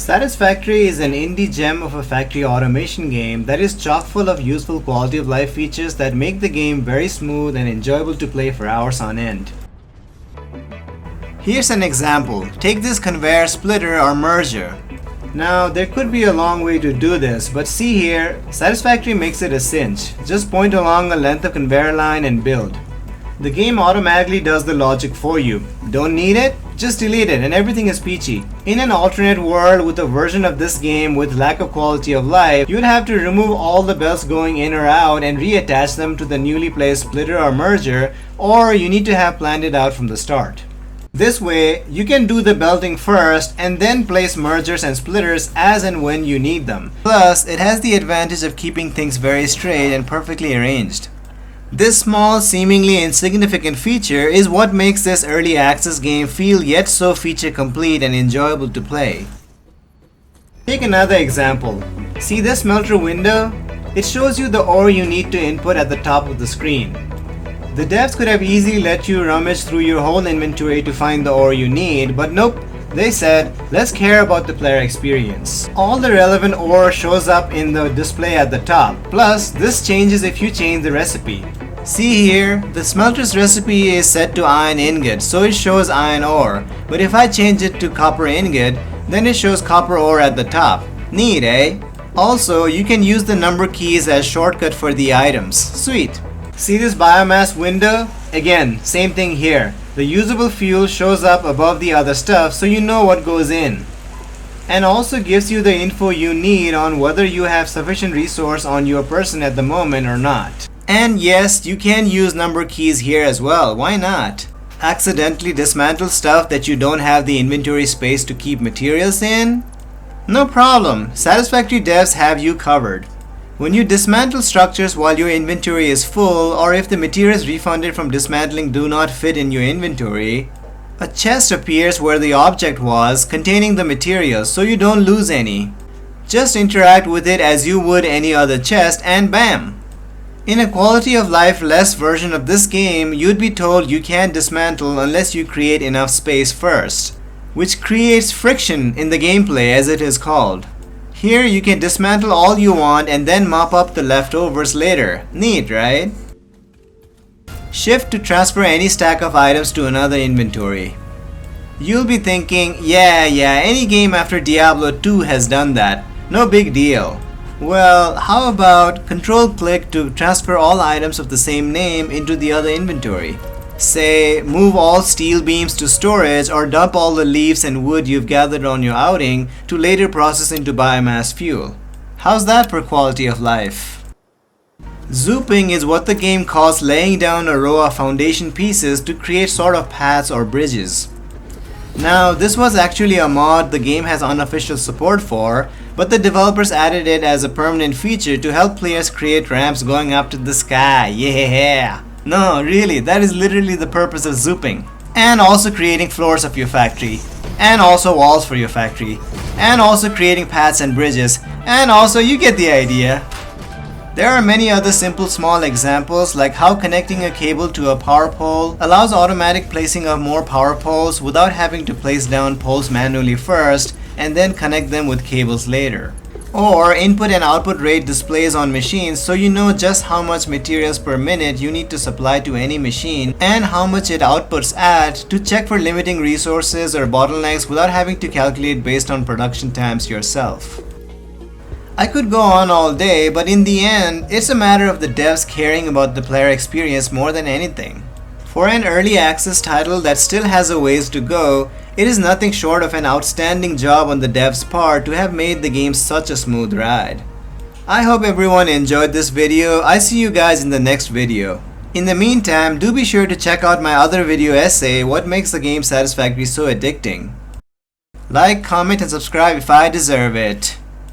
Satisfactory is an indie gem of a factory automation game that is chock full of useful quality of life features that make the game very smooth and enjoyable to play for hours on end. Here's an example. Take this conveyor splitter or merger. Now, there could be a long way to do this, but see here, Satisfactory makes it a cinch. Just point along a length of conveyor line and build. The game automatically does the logic for you. Don't need it? Just delete it and everything is peachy. In an alternate world with a version of this game with lack of quality of life, you would have to remove all the belts going in or out and reattach them to the newly placed splitter or merger, or you need to have planned it out from the start. This way, you can do the belting first and then place mergers and splitters as and when you need them. Plus, it has the advantage of keeping things very straight and perfectly arranged. This small, seemingly insignificant feature is what makes this early access game feel yet so feature complete and enjoyable to play. Take another example. See this smelter window? It shows you the ore you need to input at the top of the screen. The devs could have easily let you rummage through your whole inventory to find the ore you need, but nope, they said, let's care about the player experience. All the relevant ore shows up in the display at the top, plus this changes if you change the recipe. See here, the smelter's recipe is set to iron ingot, so it shows iron ore, but if I change it to copper ingot, then it shows copper ore at the top. Neat, eh? Also, you can use the number keys as shortcut for the items. Sweet. See this biomass window? Again, same thing here. The usable fuel shows up above the other stuff so you know what goes in. And also gives you the info you need on whether you have sufficient resource on your person at the moment or not. And yes, you can use number keys here as well, why not? Accidentally dismantle stuff that you don't have the inventory space to keep materials in? No problem, Satisfactory devs have you covered. When you dismantle structures while your inventory is full, or if the materials refunded from dismantling do not fit in your inventory, a chest appears where the object was, containing the materials, so you don't lose any. Just interact with it as you would any other chest and bam! In a quality of life less version of this game, you'd be told you can't dismantle unless you create enough space first, which creates friction in the gameplay as it is called. Here you can dismantle all you want and then mop up the leftovers later. Neat, right? Shift to transfer any stack of items to another inventory. You'll be thinking, yeah, any game after Diablo 2 has done that. No big deal. Well, how about Control-click to transfer all items of the same name into the other inventory? Say, move all steel beams to storage or dump all the leaves and wood you've gathered on your outing to later process into biomass fuel. How's that for quality of life? Zooping is what the game calls laying down a row of foundation pieces to create sort of paths or bridges. Now, this was actually a mod the game has unofficial support for, but the developers added it as a permanent feature to help players create ramps going up to the sky. Yeah! No, really, that is literally the purpose of zooping. And also creating floors of your factory. And also walls for your factory. And also creating paths and bridges. And also, you get the idea. There are many other simple small examples like how connecting a cable to a power pole allows automatic placing of more power poles without having to place down poles manually first and then connect them with cables later. Or input and output rate displays on machines so you know just how much materials per minute you need to supply to any machine and how much it outputs at to check for limiting resources or bottlenecks without having to calculate based on production times yourself. I could go on all day, but in the end, it's a matter of the devs caring about the player experience more than anything. For an early access title that still has a ways to go, it is nothing short of an outstanding job on the devs' part to have made the game such a smooth ride. I hope everyone enjoyed this video. I see you guys in the next video. In the meantime, do be sure to check out my other video essay, What Makes the Game Satisfactory So Addicting. Like, comment and subscribe if I deserve it.